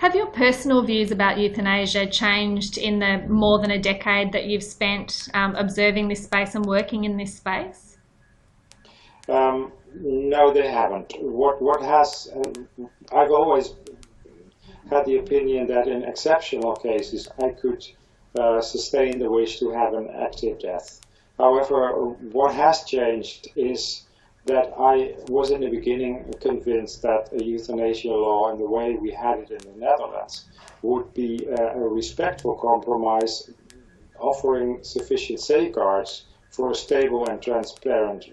Have your personal views about euthanasia changed in the more than a decade that you've spent observing this space and working in this space? No, they haven't. What has I've always had the opinion that in exceptional cases I could sustain the wish to have an active death. However, what has changed is that I was in the beginning convinced that a euthanasia law in the way we had it in the Netherlands would be a respectful compromise offering sufficient safeguards for a stable and transparent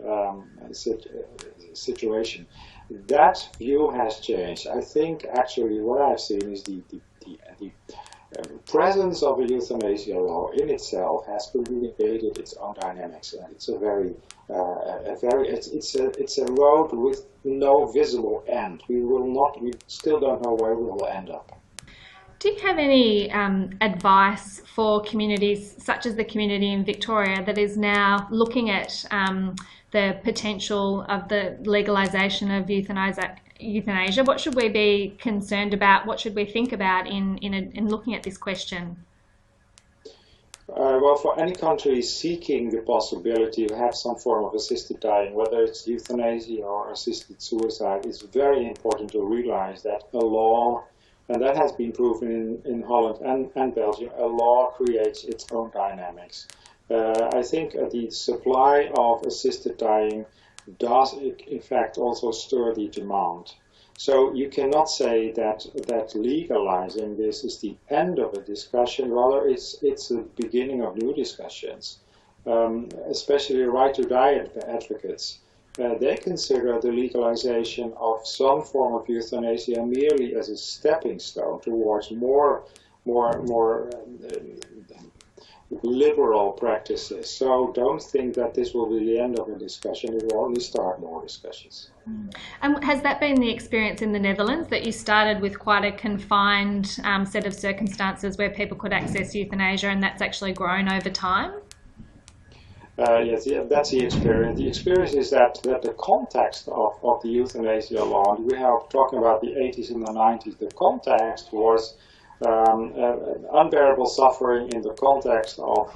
situation. That view has changed. I think actually what I've seen is the presence of a euthanasia law in itself has communicated its own dynamics, and it's it's a road with no visible end. We still don't know where we will end up. Do you have any advice for communities such as the community in Victoria that is now looking at the potential of the legalisation of euthanasia? What should we be concerned about? What should we think about in looking at this question? Well, for any country seeking the possibility to have some form of assisted dying, whether it's euthanasia or assisted suicide, it's very important to realize that a law, and that has been proven in Holland and Belgium, a law creates its own dynamics. I think the supply of assisted dying does in fact also stir the demand. So you cannot say that legalizing this is the end of a discussion, rather it's the beginning of new discussions, especially right to die advocates. They consider the legalization of some form of euthanasia merely as a stepping stone towards more liberal practices. So don't think that this will be the end of a discussion. It will only start more discussions. And has that been the experience in the Netherlands, that you started with quite a confined set of circumstances where people could access euthanasia, and that's actually grown over time? Yes, yeah, that's the experience. The experience is that the context of the euthanasia law, and we are talking about the 80s and the 90s, the context was unbearable suffering in the context of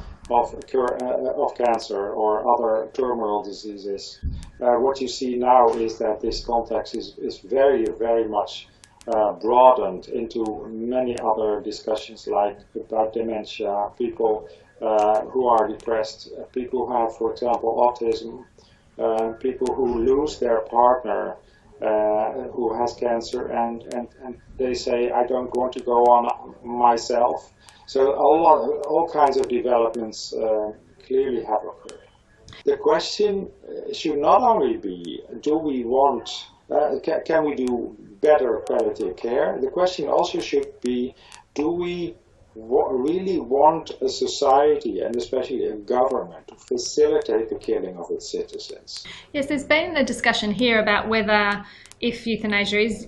cancer or other terminal diseases. What you see now is that this context is very, very much broadened into many other discussions, like about dementia, people who are depressed, people who have, for example, autism, people who lose their partner, who has cancer, and they say, I don't want to go on myself. So all kinds of developments clearly have occurred. The question should not only be, do we want, can we do better palliative care? The question also should be, do we really want a society, and especially a government, to facilitate the killing of its citizens? Yes, there's been a discussion here about whether, if euthanasia is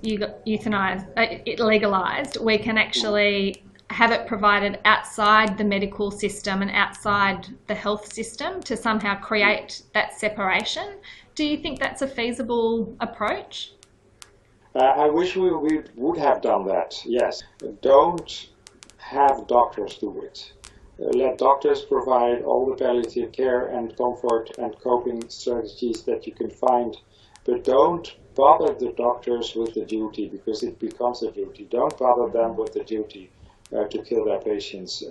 legalised, we can actually have it provided outside the medical system and outside the health system to somehow create that separation. Do you think that's a feasible approach? I wish we would have done that, yes. Don't have doctors do it. Let doctors provide all the palliative care and comfort and coping strategies that you can find, but don't bother the doctors with the duty, because it becomes a duty. Don't bother them with the duty to kill their patients.